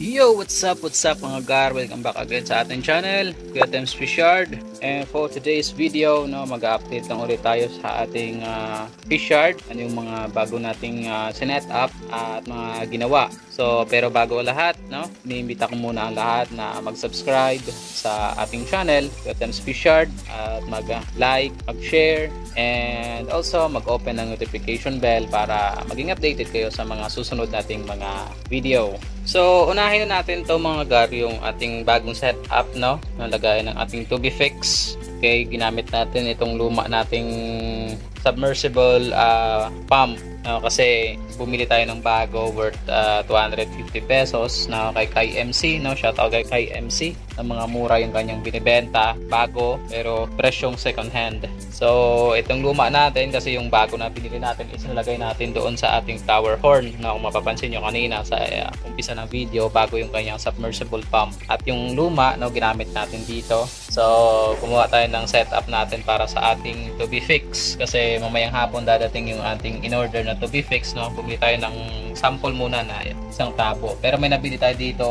Yo, what's up mga gar? Welcome back again sa ating channel, Kuya Tems Fishard. And for today's video, mag-update lang ulit tayo sa ating fishard. Ano yung mga bago nating sinet up at mga ginawa. So, pero bago lahat, iniimbita ko muna ang lahat na mag-subscribe sa ating channel, Kuya Tems Fishard, at mag-like, mag-share, and also mag-open ng notification bell para maging updated kayo sa mga susunod nating mga video. So, unahin na natin to mga gar, yung ating bagong setup, nalagay ng ating Tubifix. Okay, ginamit natin itong luma nating submersible pump. Kasi bumili tayo ng bago worth 250 pesos na kay Kai MC, shoutout kay Kai MC. Ang mga mura yung kanyang binibenta, bago pero presyong second hand. So itong luma natin, kasi yung bago na binili natin is nalagay natin doon sa ating tower horn, na kung mapapansin nyo kanina sa umpisa ng video, bago yung kanyang submersible pump. At yung luma ginamit natin dito. So kumuha tayo ng setup natin para sa ating Tubifix, kasi mamayang hapon dadating yung ating in-order na Tubifix. Bumili tayo ng sample muna na isang tabo, pero may nabili tayo dito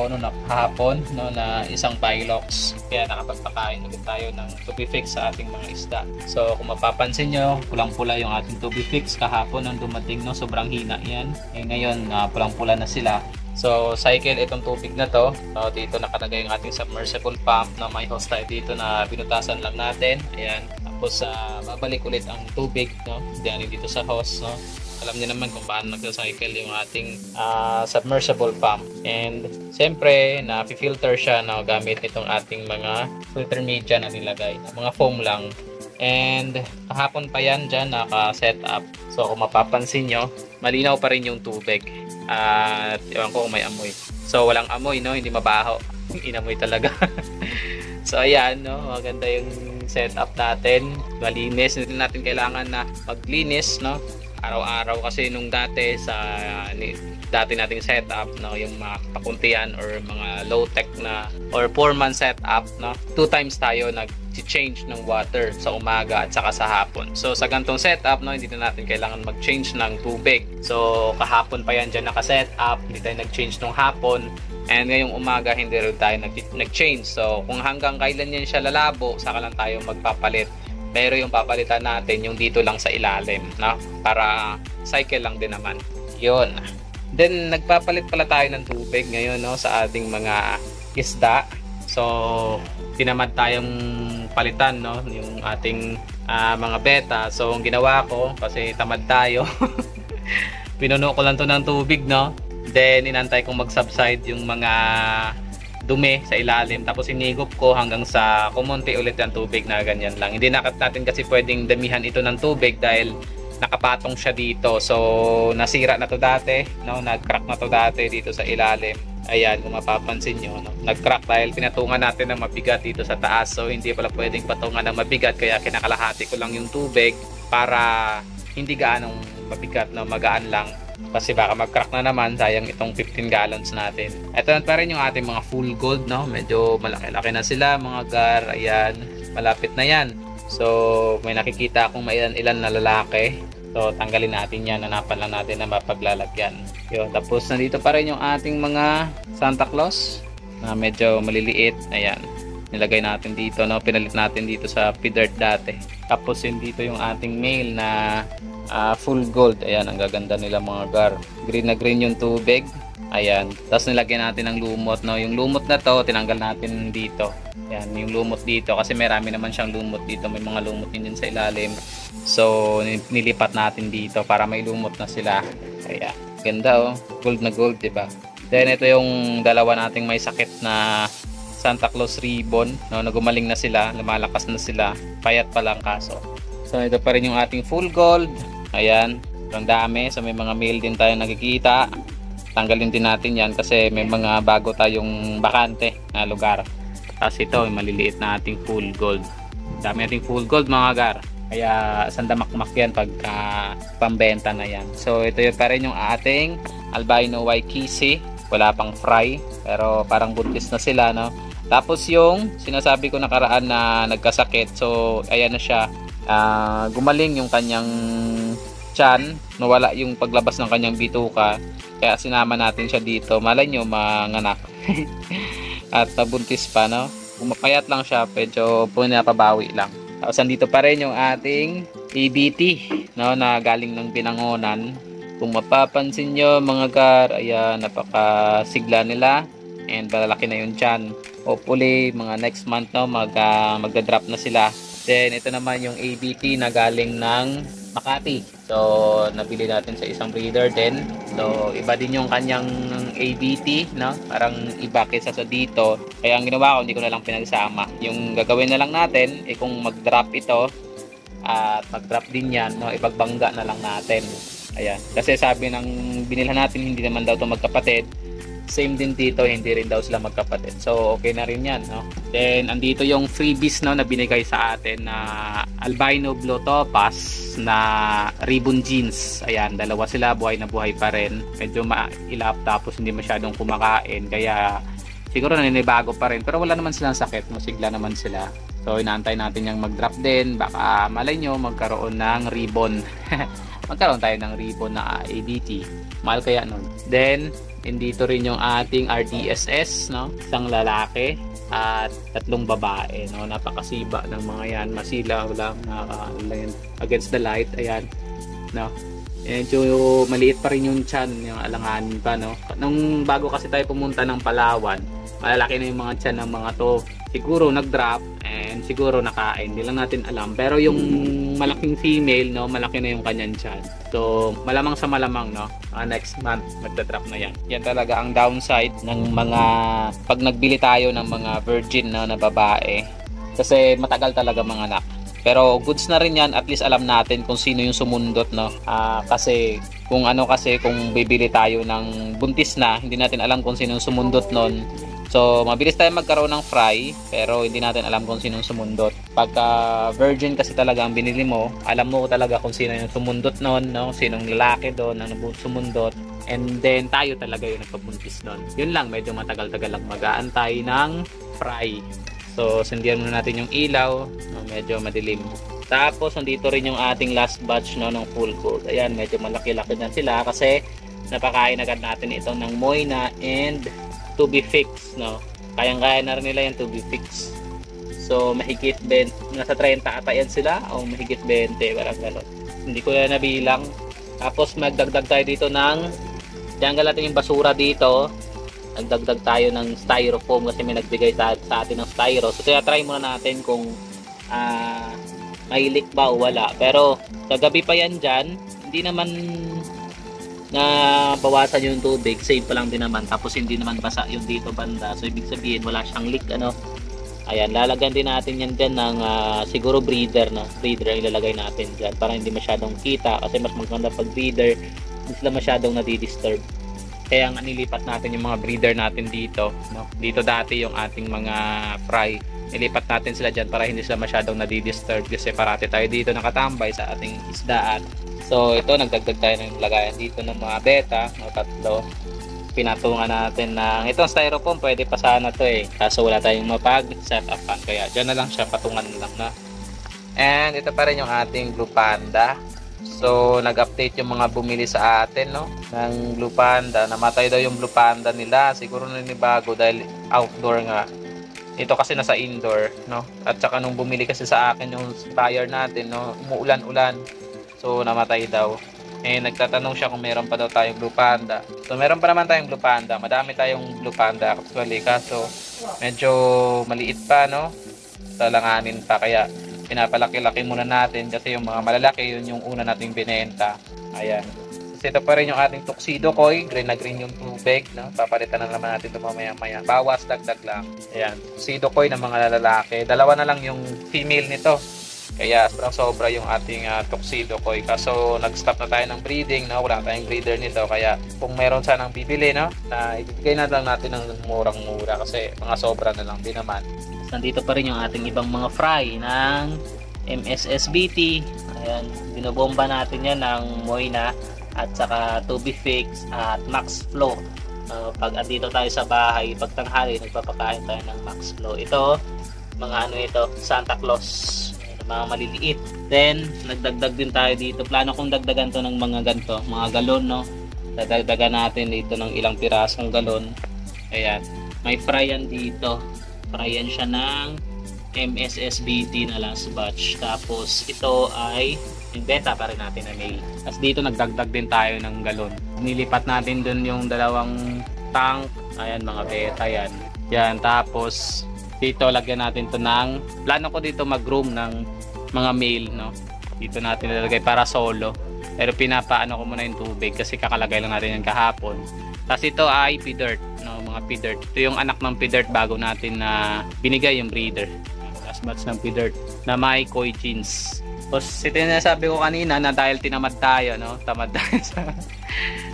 kahapon na isang Pilox, kaya nakapagpakain ulit tayo ng Tubifix sa ating mga isda. So kung mapapansin nyo, pulang-pula yung ating Tubifix kahapon nang dumating, sobrang hina yan. Ngayon pulang-pula na sila. So cycle itong tubig na to. So dito nakalagay yung ating submersible pump na may hose tayo dito na binutasan lang natin. Ayan. Tapos babalik ulit ang tubig, diyan dito sa hose, Alam niyo naman kung paano nagsa-cycle yung ating submersible pump. And siyempre, na-filter siya gamit itong ating mga filter media na nilagay. Mga foam lang. And kahapon pa yan dyan naka-set up. So kung mapapansin nyo, malinaw pa rin yung tubig. At ewan ko kung may amoy. So walang amoy, hindi mabaho. Inamoy talaga. So ayan, maganda yung setup natin. Malinis. Hindi natin kailangan na maglinis, araw-araw, kasi nung dati sa dati nating setup, yung mga kakuntian or mga low-tech na or 4-man setup, 2 times tayo nag-change ng water sa umaga at saka sa hapon. So sa gantong setup, hindi na natin kailangan mag-change ng tubig. So kahapon pa yan dyan naka-setup, hindi tayo nag-change nung hapon, and ngayong umaga hindi rin tayo nag-change. So kung hanggang kailan yan siya lalabo, saka lang tayo magpapalit. Pero yung papalitan natin yung dito lang sa ilalim, para cycle lang din naman. Yun. Then nagpapalit pala tayo ng tubig ngayon, sa ating mga isda. So tinamad tayong palitan, yung ating mga beta. So ang ginawa ko, kasi tamad tayo, pinuno ko lang to ng tubig, Then inantay kong mag-subside yung mga dumi sa ilalim, tapos inigop ko hanggang sa kumonti ulit ang tubig na ganyan lang. Hindi natin kasi pwedeng damihan ito ng tubig dahil nakapatong siya dito. So nasira na to dati, nag-crack na to dati dito sa ilalim. Ayan, kung mapapansin nyo, nag-crack dahil pinatungan natin ng mabigat dito sa taas. So hindi pala pwedeng patungan ng mabigat, kaya kinakalahati ko lang yung tubig para hindi gaanong mabigat, magaan lang. Kasi baka mag-crack na naman, sayang itong 15 gallons natin. Ito na pa rin yung ating mga full gold, medyo malaki-laki na sila mga gar. Ayan, malapit na yan. So may nakikita akong may ilan na lalaki. So tanggalin natin yan, hanapan lang natin na mapaglalagyan. Yun, tapos nandito pa rin yung ating mga Santa Claus na medyo maliliit. Ayan, nilagay natin dito, pinalit natin dito sa feeder dati. Tapos yun dito yung ating male na full gold. Ayan, ang gaganda nila mga gar. Green na green yung tubig. Ayan, tapos nilagyan natin ng lumot, yung lumot na to tinanggal natin dito. Ayan, yung lumot dito, kasi marami naman siyang lumot dito, may mga lumot din sa ilalim. So nilipat natin dito para may lumot na sila. Ayan, ganda, gold na gold, diba? Then ito yung dalawa nating may sakit na Santa Claus ribbon, na gumaling na sila, lumalakas na sila, payat pa lang kaso. So ito pa rin yung ating full gold. Ayan, ang dami. So may mga male din tayo nakikita. Tanggalin din natin yan kasi may mga bago tayong bakante na lugar. Tapos ito, maliliit na ating full gold. Dami ating full gold mga gar. Kaya sandamakmak yan pagka pambenta na yan. So ito yun pa rin yung ating albino waikisi. Wala pang fry, pero parang buntis na sila, Tapos yung sinasabi ko nakaraan na nagkasakit. So ayan na siya. Gumaling yung kanyang tiyan, nawala yung paglabas ng kanyang bituka. Kaya sinama natin siya dito. Malay nyo manganak. At nabuntis pa, no? Pumapayat lang siya, medyo pinapabawi lang. Tapos andito pa rin yung ating ABT, no, na galing ng binangonan. Kung mapapansin nyo mga gar, ayan, napakasigla nila and malalaki na yung tiyan. Hopefully mga next month, no, magda-drop na sila. Then ito naman yung ABT na galing ng Makati. So nabili natin sa isang breeder din. So iba din yung kanyang ABT, no? Parang iba kaysa sa dito. Kaya ang ginawa ko, hindi ko na lang pinagsama. Yung gagawin na lang natin kung mag-drop ito at mag-drop din yan, no, ipagbangga na lang natin. Ayan. Kasi sabi ng binilhan natin, hindi naman daw ito magkapatid. Same din dito, hindi rin daw sila magkapatid. So, okay na rin yan, no? Then, andito yung freebies, no, na binigay sa atin na albino blue topaz na ribbon jeans. Ayan, dalawa sila, buhay na buhay pa rin. Medyo mailap tapos hindi masyadong kumakain. Kaya, siguro naninibago pa rin. Pero wala naman silang sakit, no? Sigla naman sila. So, inaantay natin yung mag-drop din. Baka malay nyo, magkaroon ng ribbon. Magkaroon tayo ng ribbon na ABT. Mahal kaya nun. Then, dito rin yung ating RDSS, no? Isang lalaki at 3 babae, no? Napakasiba ng mga yan, masilaw lang against the light. Ayan, no? Medyo maliit pa rin yung tiyan, yung alanganin pa, no? Nung bago kasi tayo pumunta ng Palawan, malalaki na yung mga tiyan ng mga to. Siguro nag-drop and siguro nakain, hindi lang natin alam. Pero yung malaking female, no, malaki na yung kanyang tiyan. So malamang sa malamang, no, next month magda-drop na yan. Yan talaga ang downside ng mga pag nagbili tayo ng mga virgin, no, na babae. Kasi matagal talaga manganak. Pero goods na rin yan, at least alam natin kung sino yung sumundot, no. Kasi kung bibili tayo ng buntis na, hindi natin alam kung sino yung sumundot nun. So, mabilis tayo magkaroon ng fry, pero hindi natin alam kung sinong sumundot. Pagka virgin kasi talaga ang binili mo, alam mo talaga kung sino yung sumundot nun, no? Sinong lalaki doon na sumundot. And then, tayo talaga yung nagpabuntis nun. Yun lang, medyo matagal-tagal lang mag-aantay ng fry. So, sindihan muna natin yung ilaw, no? Medyo madilim. Tapos, nandito rin yung ating last batch, no, ng full coat. Ayan, medyo malaki-laki na sila kasi napakain agad natin ito ng Moina and to be fixed, no? Kayang-kaya na rin nila yung to be fixed. So, mahigit 20, nasa 30 ata yan sila, o mahigit 20, parang gano'n. Hindi ko na nabilang. Tapos, magdagdag tayo dito ng, tanggal natin yung basura dito. Nagdagdag tayo ng styrofoam kasi may nagbigay sa atin ng styro. So, try muna natin kung may leak ba o wala. Pero, kagabi pa yan dyan, hindi naman na bawasan yung tubig, save pa lang din naman, tapos hindi naman basa yung dito banda, so ibig sabihin wala siyang leak, ano. Ayan, lalagyan din natin yan dyan ng siguro breeder, no? Breeder ang ilalagay natin dyan para hindi masyadong kita, kasi mas maganda pag breeder, hindi sila masyadong nadidisturb. Kaya nga nilipat natin yung mga breeder natin dito, no? Dito dati yung ating mga fry, nilipat natin sila dyan para hindi sila masyadong nadidisturb, kasi parati tayo dito nakatambay sa ating isdaan. So ito, nagdagdag tayo ng lagayan dito ng mga beta, no, 3. Pinatungan natin ng itong styrofoam, pwede pa sana to kaso wala tayong mapag-set upan, kaya dyan na lang siya, patungan lang na. And ito pa rin yung ating Blue Panda. So nag-update yung mga bumili sa atin, no, ng Blue Panda. Namatay daw yung Blue Panda nila, siguro nanibago dahil outdoor nga. Ito kasi nasa indoor, no, at saka nung bumili kasi sa akin yung buyer natin, no, umuulan-ulan. So namatay daw. Nagtatanong siya kung meron pa daw tayong Blue Panda. So meron pa naman tayong Blue Panda. Madami tayong Blue Panda actually, kaso medyo maliit pa, no? Talanganin pa, kaya pinapalaki-laki muna natin kasi yung mga malalaki, yun yung una nating binenta. Ayan. Kasi ito pa rin yung ating tuxedo koi. Green na green yung tubig, no? Papalitan na naman natin ito mamaya-maya. Bawas, dagdag lang. Ayan. Tuxedo koi ng mga lalaki. 2 na lang yung female nito. Kaya sobra yung ating tuxedo koi. Kaso nag-stop na tayo ng breeding, no? Wala tayong breeder nito. Kaya kung meron sanang bibili, no, na ibigay na lang natin ng murang-mura kasi mga sobra na lang din naman. Nandito pa rin yung ating ibang mga fry ng MSSBT. Ayan, binobomba natin yan ng Moina at saka to be fixed at Max Flow. Pag andito tayo sa bahay, pag tanghali, nagpapakain tayo ng Max Flow. Ito, mga ito, Santa Claus. mga maliliit. Then nagdagdag din tayo dito. Plano kong dagdagan to ng mga ganito, mga galon, no. Dadagdagan natin dito ng ilang pirasong galon. Ayan, may fryan dito. Fryan siya ng MSSBT na last batch. Tapos ito ay yung beta pa rin natin na mail. Tapos dito nagdagdag din tayo ng galon. Nilipat natin dun yung dalawang tank. Ayan, mga beta yan. Yan, tapos dito lagyan natin to ng, plano ko dito mag-room ng mga mail, no. Dito natin nilagay para solo. Pero pinapaano ko muna yung tubig kasi kakalagay lang natin yan kahapon. Tapos ito ay P-dirt, no, mga P-dirt. Ito yung anak ng P-dirt bago natin na binigay yung breeder. Last batch ng P-dirt na may koi jeans. Tapos ito yung nasabi ko kanina na dahil tinamad tayo, no, tamad tayo sa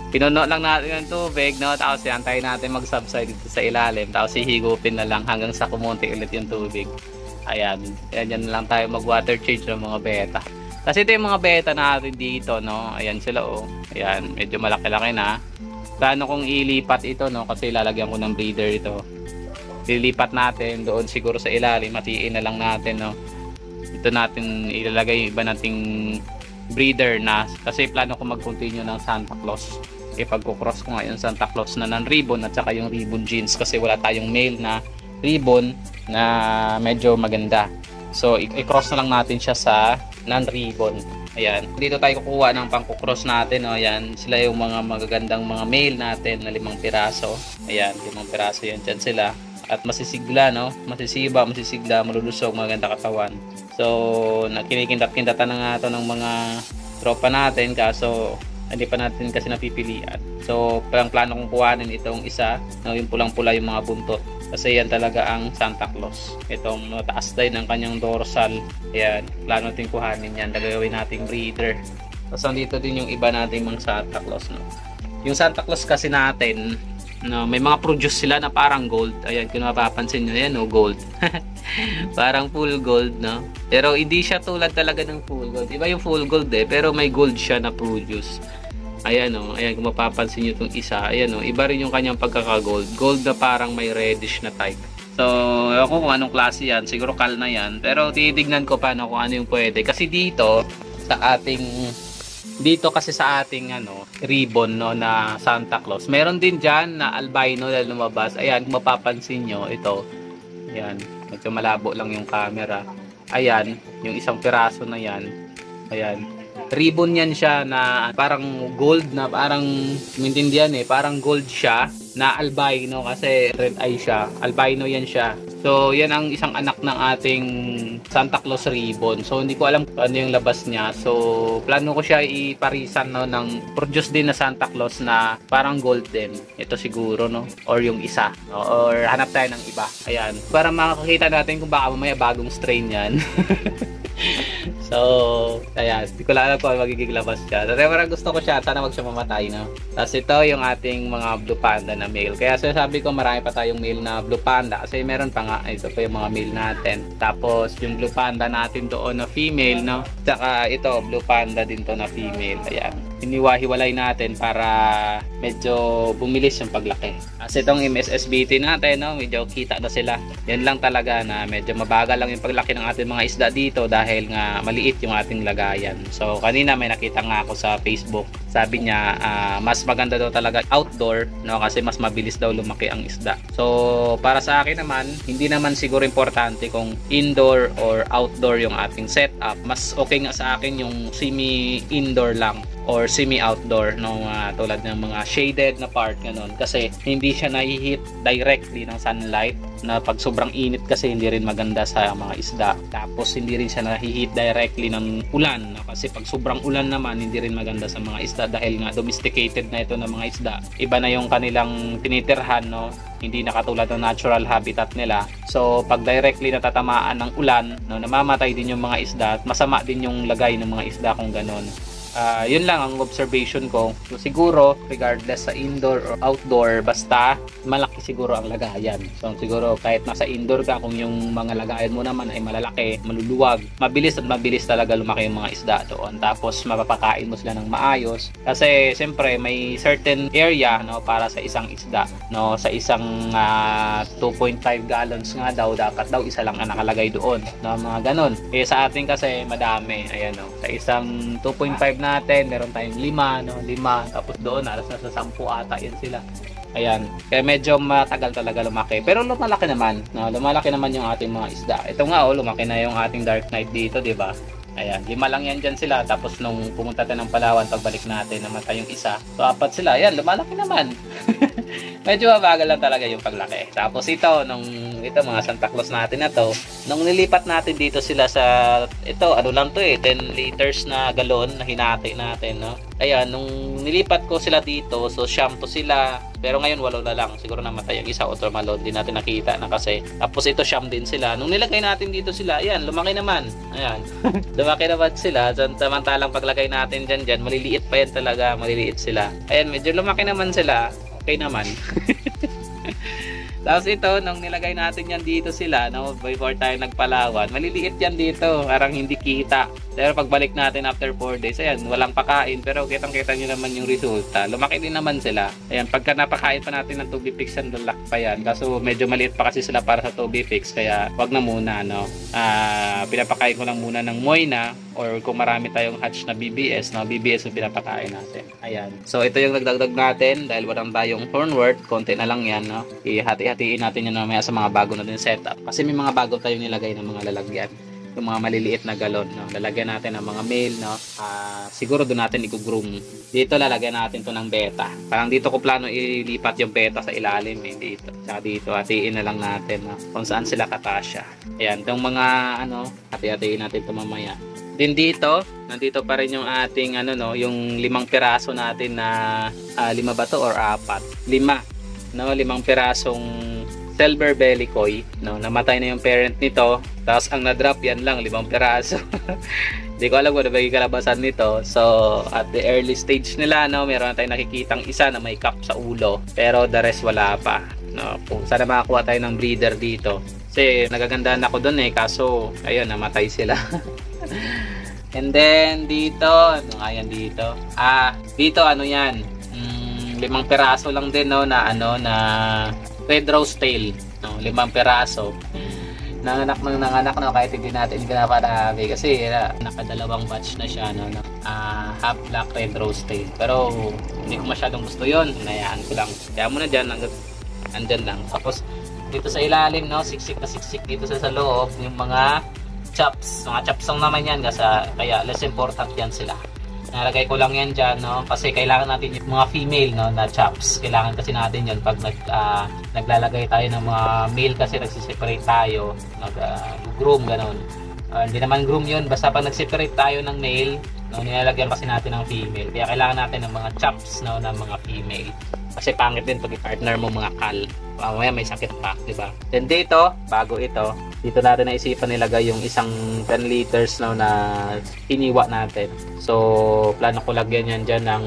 pinuno lang natin yung tubig, no, tapos antayin natin mag-subside dito sa ilalim, tapos hihigupin na lang hanggang sa kumunti ulit yung tubig. Ayan, yan lang tayo mag-water change ng mga beta. Kasi ito yung mga beta natin dito, no. Ayan sila, oh. Ayan, medyo malaki-laki na. Plano kong ilipat ito, no, kasi lalagyan ko ng breeder ito. Lilipat natin doon siguro sa ilalim, matiin na lang natin, no. Ito natin ilalagay yung iba nating breeder na, kasi plano ko mag-continue ng Santa Claus. Ipag-cross ko ngayon Santa Claus na ng ribbon at saka yung ribbon jeans kasi wala tayong male na ribbon na medyo maganda. So i-cross na lang natin siya sa non-ribbon. Ayan, dito tayo kukuha ng pang-cross natin, no? Ayan, sila yung mga magagandang mga male natin na 5 piraso. Ayan, 5 piraso yan, dyan sila. At masisigla, no? Masisiba, masisigla, malulusog, maganda katawan. So, kinikindat-kindatan na nga ito ng mga tropa natin, kaso hindi pa natin kasi napipilian. So, plano kong kuhanin itong isa, no? Yung pulang-pula yung mga buntot. Kasi yan talaga ang Santa Claus. Itong mataas din ng kanyang dorsal. Ayan, plano natin kuhanin yan. Gagawin nating breeder. Tapos dito din yung iba nating mga Santa Claus, no? Yung Santa Claus kasi natin, no, may mga produce sila na parang gold. Ayan, kung mapapansin nyo, yan, no, gold. Parang full gold, no? Pero hindi siya tulad talaga ng full gold. Iba yung full gold, pero may gold siya na produce. Ayan, no, ayan, kung mapapansin nyo itong isa, ayan, no, iba rin yung kanyang pagkaka-gold. Gold na parang may reddish na type. So, ako kung anong klase yan, siguro kal na yan. Pero titignan ko paano kung ano yung pwede. Kasi dito, kasi sa ating ribbon, no, na Santa Claus, meron din dyan na albino na lumabas. Ayan, kung mapapansin nyo, ito, ayan, medyo malabo lang yung camera. Ayan, yung isang piraso na yan, ayan, ribbon yan siya na parang gold, na parang maintindihan parang gold siya na albino kasi red eye siya. Albino yan siya. So yan ang isang anak ng ating Santa Claus ribbon. So hindi ko alam ano yung labas niya. So plano ko siya iparisan, no, ng produce din na Santa Claus na parang gold din. Ito siguro, no, or yung isa, no? Or hanap tayo ng iba. Ayan, para makakita natin kung baka mamaya bagong strain yan. So, ayan, hindi ko lang alam kung magiging labas siya. Pero parang gusto ko siya, sana wag siya mamatay, no? Tapos ito yung ating mga blue panda na male. Kaya sabi ko marami pa tayong male na blue panda kasi meron pa nga, ito pa yung mga male natin. Tapos yung blue panda natin doon na female, no? Tsaka ito, blue panda din to na female. Ayan, hiniwa-hiwalay natin para medyo bumilis yung paglaki. Kasi itong MSSBT natin, no, medyo kita na sila. Yan lang talaga na medyo mabagal lang yung paglaki ng ating mga isda dito dahil nga maliit yung ating lagayan. So kanina may nakita nga ako sa Facebook, sabi niya mas maganda daw talaga outdoor, no, kasi mas mabilis daw lumaki ang isda. So para sa akin naman, hindi naman siguro importante kung indoor or outdoor yung ating setup. Mas okay nga sa akin yung semi-indoor lang or semi-outdoor, no, tulad ng mga shaded na part, ganun. Kasi hindi siya nahihit directly ng sunlight, na pag sobrang init kasi hindi rin maganda sa mga isda. Tapos hindi rin siya nahihit directly ng ulan, no? Kasi pag sobrang ulan naman, hindi rin maganda sa mga isda dahil nga domesticated na ito ng mga isda. Iba na yung kanilang tinitirhan, no? Hindi na katulad ng natural habitat nila. So pag directly natatamaan ng ulan, no, namamatay din yung mga isda at masama din yung lagay ng mga isda kung ganun. Yun lang ang observation ko. So, siguro, regardless sa indoor or outdoor, basta malaki siguro ang lagayan. So, siguro kahit nasa indoor ka, kung yung mga lagayan mo naman ay malalaki, maluluwag, mabilis at mabilis talaga lumaki yung mga isda doon. Tapos, mapapakain mo sila ng maayos. Kasi, siyempre, may certain area, no, para sa isang isda. No, sa isang 2.5 gallons nga daw, dapat daw isa lang ang nakalagay doon. No, mga ganun. Sa atin kasi, madami. Ayan, no. Sa isang 2.5 natin, meron tayong 5, no? 5, tapos doon, alas nasa 10 ata yan sila. Ayan, kaya medyo matagal talaga lumaki. Pero lumalaki naman, no? Lumalaki naman yung ating mga isda. Ito nga, lumaki na yung ating Dark Knight dito, di ba? Ayan, 5 lang yan dyan sila. Tapos nung pumunta tayo ng Palawan, pagbalik natin, namatay yung isa. So, 4 sila. Ayan, lumalaki naman. Medyo mabagal lang talaga yung paglaki. Tapos ito, mga Santa Claus natin na to, nung nilipat natin dito sila sa, ito, ano lang to 10 liters na galon na hinati natin, no? Ayan, nung nilipat ko sila dito, so shampoo sila. Pero ngayon, 8 na lang. Siguro namatay yung isa o tramalon. Di natin nakita na kasi. Tapos ito, sham din sila. Nung nilagay natin dito sila, ayan, lumaki naman. Ayan. Lumaki naman sila. Samantalang paglagay natin dyan, maliliit pa yan talaga. Maliliit sila. Ayan, medyo lumaki naman sila. Okay naman. Tapos ito, nung nilagay natin yan dito sila, no, before tayo nagpalawan, maliliit yan dito, parang hindi kita. Pero pagbalik natin after 4 days, ayan, walang pakain, pero kitang-kita nyo naman yung resulta. Lumaki din naman sila. Ayan, pagka napakain pa natin ng Tubifix, yan, lalak pa yan. Kaso medyo maliit pa kasi sila para sa Tubifix, kaya wag na muna, no. Pinapakain ko lang muna ng Moyna, or kung marami tayong hatch na BBS, no, BBS yung pinapakain natin. Ayan. So ito yung nagdagdag natin, dahil walang tayong Hornwort, konti na lang yan, no. Ihati-hatiin natin yan mamaya sa mga bago natin setup. Kasi may mga bago tayong nilagay ng mga lalagyan. Yung mga maliliit na galon, no? Lalagyan natin ng mga male, no? Siguro doon natin i-groom. Dito lalagyan natin to ng beta. Parang dito ko plano ilipat yung beta sa ilalim, dito. Tsaka dito, hatiin na lang natin, no? Kung saan sila katasya. Ayan, itong mga, hati-hatiin natin ito mamaya. Din dito, nandito pa rin yung ating, yung 5 piraso natin na, 5 ba to or 4? 5, no? 5 pirasong silver belly koi, no? Namatay na yung parent nito, tapos ang na-drop yan lang 5 piraso. Hindi ko alam kung ano ba yung kalabasan nito. So at the early stage nila, no, meron tayong nakikitang isa na may cup sa ulo, pero the rest wala pa, no? Kung sana makakuha tayo ng breeder dito, kasi nagagandaan ako doon kaso ayun, namatay sila. And then dito, ano nga yan dito? Dito yan? 5 piraso lang din, no, na red rose tail, no, 5 piraso. Nanganak, no, kahit hindi natin ginaparami kasi nakadalawang batch na siya, no, half black red rose tail. Pero hindi ko masyadong gusto yon, hinayaan ko lang. Kaya muna dyan, andyan lang. Tapos dito sa ilalim, no, siksik na siksik dito sa loob, yung mga chops. Mga chops lang naman yan, kaya less important yan sila. Nalagay ko lang yan dyan, no? Kasi kailangan natin yung mga female, no, na chops. Kailangan kasi natin yan pag naglalagay tayo ng mga male, kasi nagsiseparate tayo, nag-groom, ganun. Hindi naman groom yun, basta pag nagseparate tayo ng male, no, nilalagyan kasi natin ng female. Kaya kailangan natin ng mga chops, no, ng mga female. Kasi pangit din pag i-partner mo mga kal. Mamaya may sakit pa, di ba? Then dito, bago ito, dito natin naisipan nilagay yung isang 10 liters, no, na iniwa natin. So, plano ko lagyan yan dyan ng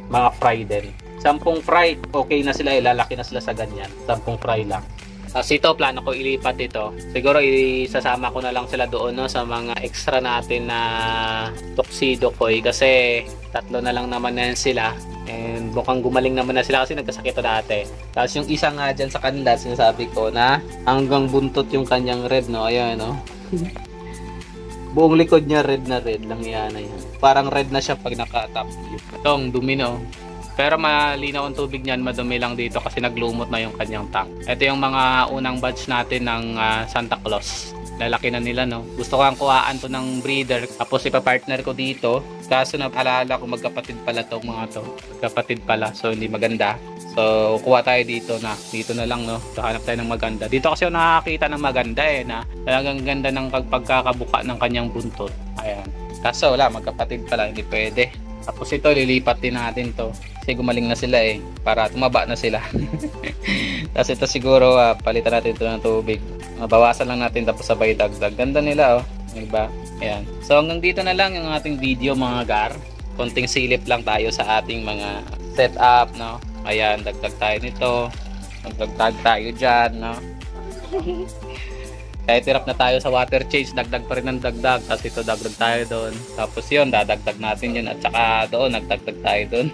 mga fry din. 10 fry, okay na sila, lalaki na sila sa ganyan. 10 fry lang. Tapos ito, plano ko ilipat ito. Siguro isasama ko na lang sila doon, no, sa mga extra natin na tuxedo koi, kasi 3 na lang naman na yan sila. And mukhang gumaling naman na sila kasi nagkasakit dati. Tapos yung isa nga dyan sa kanila, sinasabi ko na hanggang buntot yung kanyang red, no. Ayan, no. Buong likod niya red lang yan. Parang red na siya pag naka-top view. Itong dumi, no. Pero malinaw ang tubig niyan, madumi lang dito kasi naglumot na yung kanyang tank. Ito yung mga unang batch natin ng Santa Claus. Lalaki na nila, no. Gusto ko ang kuhaan to ng breeder, tapos ipa-partner ko dito. Kaso napaalala ko magkapatid pala tong mga to. Magkapatid pala, so hindi maganda. So kuha tayo dito na lang, no. So, hanap tayo ng maganda. Dito kasi ako nakakita ng maganda na talagang ganda ng pagkakabuka ng kanyang buntot. Ayan. Kaso wala, magkapatid pala, hindi pwede. Tapos ito, lilipat din natin to. Kasi gumaling na sila para tumaba na sila. Tapos ito siguro, palitan natin ito ng tubig. Bawasan lang natin tapos sabay dagdag. Ganda nila, diba? Ayan. So hanggang dito na lang yung ating video, mga gar. konting silip lang tayo sa ating mga setup, no? Ayan, dagdag tayo nito. Dagdag tayo dyan, no? Kahit hirap na tayo sa water change, dagdag pa rin ng dagdag. Tapos ito, dagdag tayo doon. Tapos yun, dadagdag natin yun. At saka doon, nagdagdag tayo doon.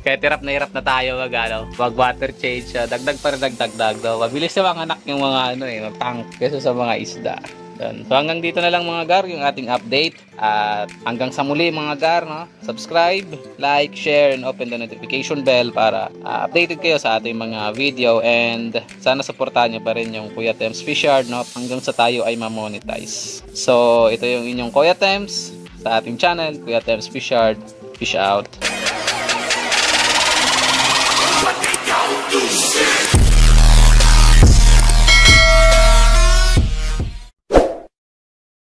Kahit hirap na tayo wag water change, dagdag pa rin nagdagdag daw. Mabilis na mga anak yung mga tank kaysa sa mga isda. So hanggang dito na lang mga gar yung ating update. At hanggang sa muli mga gar, no? Subscribe, like, share, and open the notification bell para updated kayo sa ating mga video. And sana supportahan nyo pa rin yung Kuya Tems Fishard, no? Hanggang sa tayo ay ma-monetize. So ito yung inyong Kuya Tems sa ating channel, Kuya Tems Fishard. Fish out.